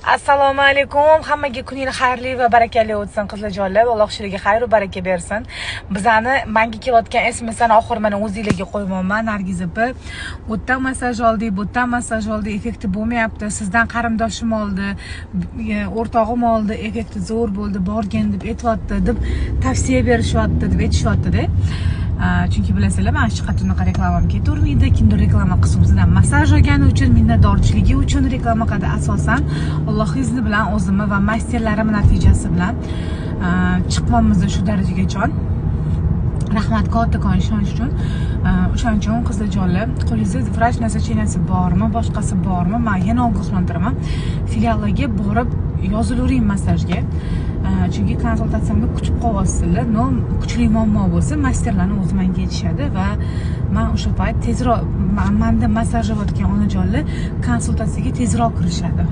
Assalomu alaykum. Hammaga kuningiz xayrli va barakali o'tsin qizlarjonlar. Alloh shiriga xayr va baraka bersin. Bizani menga kelayotgan ismini oxir mana o'zingizlarga qo'ymoqman. Nargiz opa, o'tdan massaj oldik, bo'tdan massaj oldik, effekti bo'lmayapti. Sizdan qarindoshim oldi, o'rtog'im oldi, effekti zo'r bo'ldi, borgin deb aytibdi, deb tavsiya berishyapti, deb aytishyapti-da. Chunki bilasizlar, men hech qachon unaqa reklamam ketavermaydi. Kimdir reklama qilsa bizdan massaj olgani uchun, minnatdorchiligi uchun reklama qiladi. Asosan Alloh izni bilan o'zimni va masterlarim natijasi bilan chiqmamiz shu darajagacha. Rahmat kattakon ishonch uchun. O'shaning uchun qizlarjonlar, qo'lingizda vrach nazarcheniyasi bormi, boshqasi bormi? Men yana ogohlantiraman. Filiallarga borib yozilavering massajga. Chunki konsultatsiyamni kutib qolyapsizlar. No, kuchli muammo bo'lsa, masterlarni o'zi menga aytishadi va men o'sha payt tezroq menda massaj olayotgan onajonlar konsultatsiyaga tezroq kirishadi.